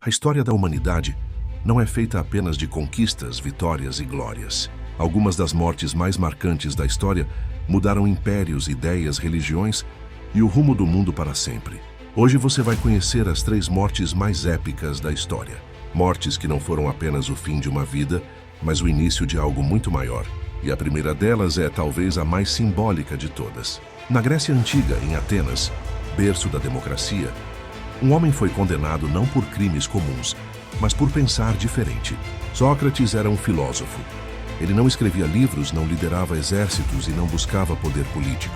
A história da humanidade não é feita apenas de conquistas, vitórias e glórias. Algumas das mortes mais marcantes da história mudaram impérios, ideias, religiões e o rumo do mundo para sempre. Hoje você vai conhecer as 3 mortes mais épicas da história. Mortes que não foram apenas o fim de uma vida, mas o início de algo muito maior. E a primeira delas é talvez a mais simbólica de todas. Na Grécia Antiga, em Atenas, berço da democracia, um homem foi condenado não por crimes comuns, mas por pensar diferente. Sócrates era um filósofo. Ele não escrevia livros, não liderava exércitos e não buscava poder político.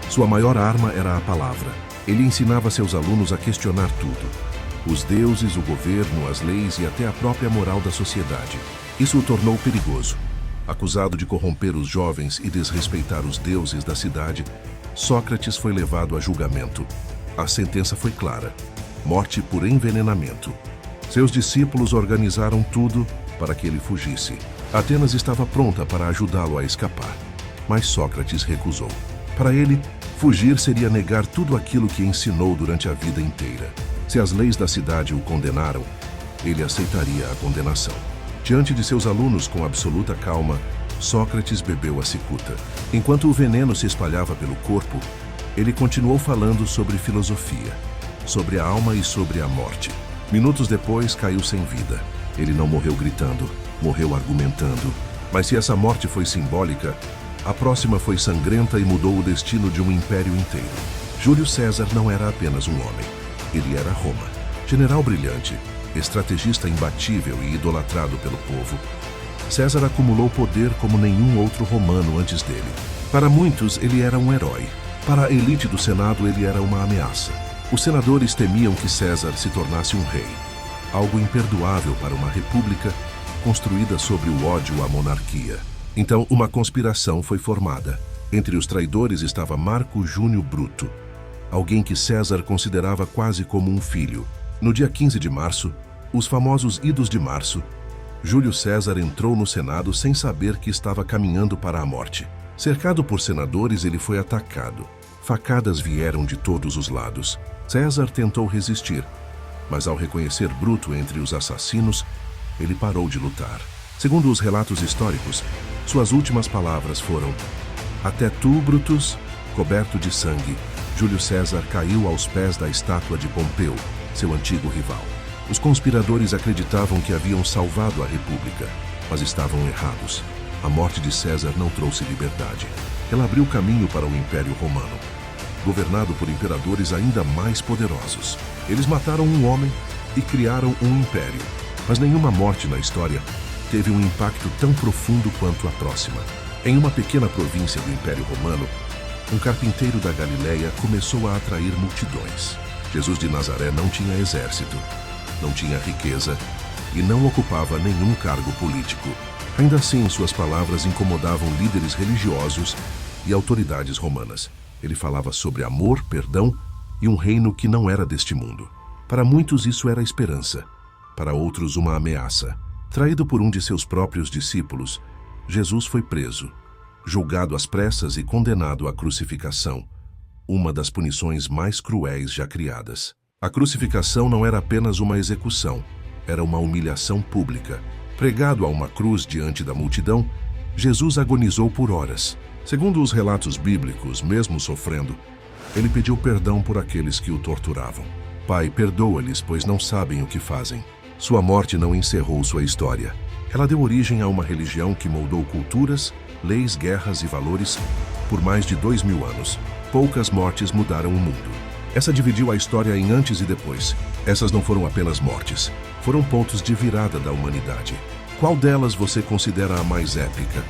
Sua maior arma era a palavra. Ele ensinava seus alunos a questionar tudo: os deuses, o governo, as leis e até a própria moral da sociedade. Isso o tornou perigoso. Acusado de corromper os jovens e desrespeitar os deuses da cidade, Sócrates foi levado a julgamento. A sentença foi clara: morte por envenenamento. Seus discípulos organizaram tudo para que ele fugisse. Atenas estava pronta para ajudá-lo a escapar, mas Sócrates recusou. Para ele, fugir seria negar tudo aquilo que ensinou durante a vida inteira. Se as leis da cidade o condenaram, ele aceitaria a condenação. Diante de seus alunos, com absoluta calma, Sócrates bebeu a cicuta. Enquanto o veneno se espalhava pelo corpo, ele continuou falando sobre filosofia, sobre a alma e sobre a morte. Minutos depois, caiu sem vida. Ele não morreu gritando, morreu argumentando. Mas se essa morte foi simbólica, a próxima foi sangrenta e mudou o destino de um império inteiro. Júlio César não era apenas um homem. Ele era Roma. General brilhante, estrategista imbatível e idolatrado pelo povo, César acumulou poder como nenhum outro romano antes dele. Para muitos, ele era um herói. Para a elite do Senado, ele era uma ameaça. Os senadores temiam que César se tornasse um rei, algo imperdoável para uma república construída sobre o ódio à monarquia. Então, uma conspiração foi formada. Entre os traidores estava Marco Júnior Bruto, alguém que César considerava quase como um filho. No dia 15 de março, os famosos Idos de Março, Júlio César entrou no Senado sem saber que estava caminhando para a morte. Cercado por senadores, ele foi atacado. Facadas vieram de todos os lados. César tentou resistir, mas ao reconhecer Bruto entre os assassinos, ele parou de lutar. Segundo os relatos históricos, suas últimas palavras foram: "Até tu, Brutus, coberto de sangue." Júlio César caiu aos pés da estátua de Pompeu, seu antigo rival. Os conspiradores acreditavam que haviam salvado a República, mas estavam errados. A morte de César não trouxe liberdade. Ela abriu caminho para o Império Romano, governado por imperadores ainda mais poderosos. Eles mataram um homem e criaram um império, mas nenhuma morte na história teve um impacto tão profundo quanto a próxima. Em uma pequena província do Império Romano, um carpinteiro da Galileia começou a atrair multidões. Jesus de Nazaré não tinha exército, não tinha riqueza e não ocupava nenhum cargo político. Ainda assim, suas palavras incomodavam líderes religiosos e autoridades romanas. Ele falava sobre amor, perdão e um reino que não era deste mundo. Para muitos isso era esperança, para outros uma ameaça. Traído por um de seus próprios discípulos, Jesus foi preso, julgado às pressas e condenado à crucificação, uma das punições mais cruéis já criadas. A crucificação não era apenas uma execução, era uma humilhação pública. Pregado a uma cruz diante da multidão, Jesus agonizou por horas. Segundo os relatos bíblicos, mesmo sofrendo, ele pediu perdão por aqueles que o torturavam. Pai, perdoa-lhes, pois não sabem o que fazem. Sua morte não encerrou sua história. Ela deu origem a uma religião que moldou culturas, leis, guerras e valores por mais de 2000 anos. Poucas mortes mudaram o mundo. Essa dividiu a história em antes e depois. Essas não foram apenas mortes, foram pontos de virada da humanidade. Qual delas você considera a mais épica?